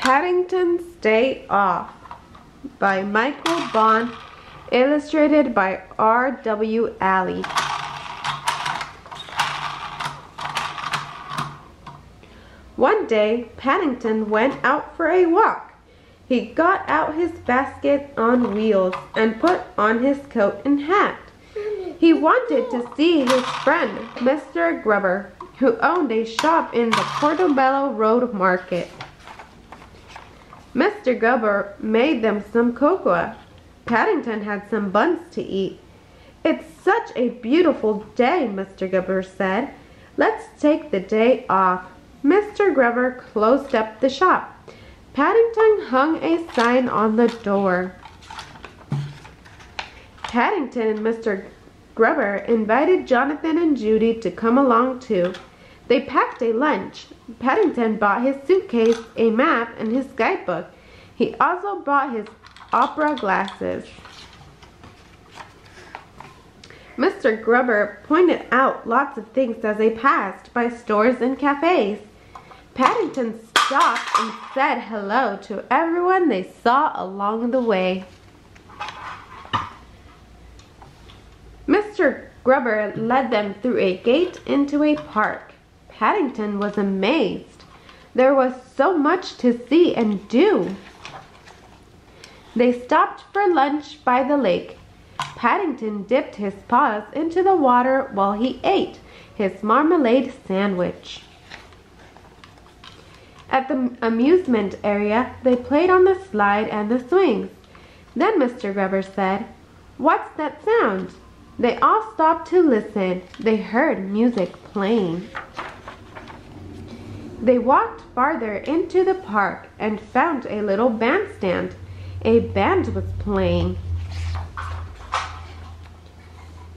Paddington's Day Off by Michael Bond, illustrated by R.W. Alley. One day, Paddington went out for a walk. He got out his basket on wheels and put on his coat and hat. He wanted to see his friend, Mr. Grubber, who owned a shop in the Portobello Road Market. Mr. Grubber made them some cocoa. Paddington had some buns to eat. "It's such a beautiful day," Mr. Grubber said. "Let's take the day off." Mr. Grubber closed up the shop. Paddington hung a sign on the door. Paddington and Mr. Grubber invited Jonathan and Judy to come along too. They packed a lunch. Paddington bought his suitcase, a map, and his guidebook. He also brought his opera glasses. Mr. Grubber pointed out lots of things as they passed by stores and cafes. Paddington stopped and said hello to everyone they saw along the way. Mr. Grubber led them through a gate into a park. Paddington was amazed. There was so much to see and do. They stopped for lunch by the lake. Paddington dipped his paws into the water while he ate his marmalade sandwich. At the amusement area, they played on the slide and the swings. Then Mr. Grubber said, "What's that sound?" They all stopped to listen. They heard music playing. They walked farther into the park and found a little bandstand. A band was playing.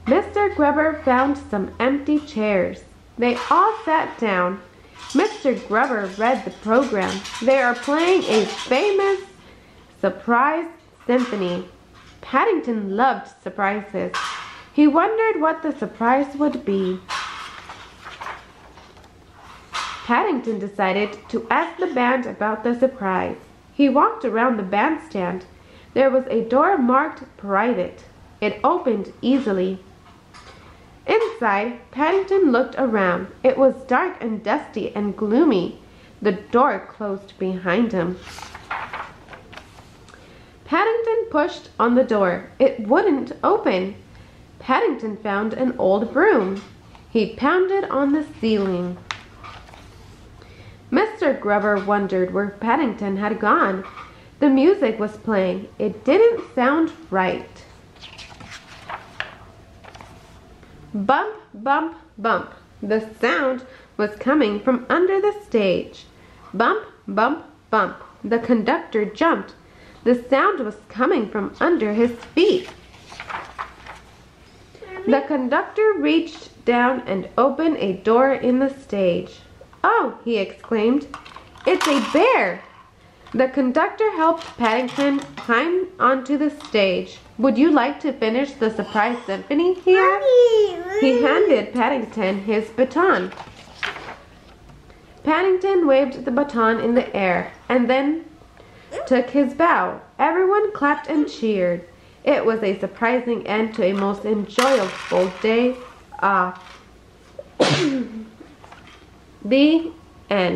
Mr. Grubber found some empty chairs. They all sat down. Mr. Grubber read the program. They are playing a famous surprise symphony. Paddington loved surprises. He wondered what the surprise would be. Paddington decided to ask the band about the surprise. He walked around the bandstand. There was a door marked "Private." It opened easily. Inside, Paddington looked around. It was dark and dusty and gloomy. The door closed behind him. Paddington pushed on the door. It wouldn't open. Paddington found an old broom. He pounded on the ceiling. Mr. Grubber wondered where Paddington had gone. The music was playing. It didn't sound right. Bump, bump, bump. The sound was coming from under the stage. Bump, bump, bump. The conductor jumped. The sound was coming from under his feet. The conductor reached down and opened a door in the stage. "Oh," he exclaimed, "it's a bear!" The conductor helped Paddington climb onto the stage. "Would you like to finish the surprise symphony?" he asked. He handed Paddington his baton. Paddington waved the baton in the air and then took his bow. Everyone clapped and cheered. It was a surprising end to a most enjoyable day off. The end.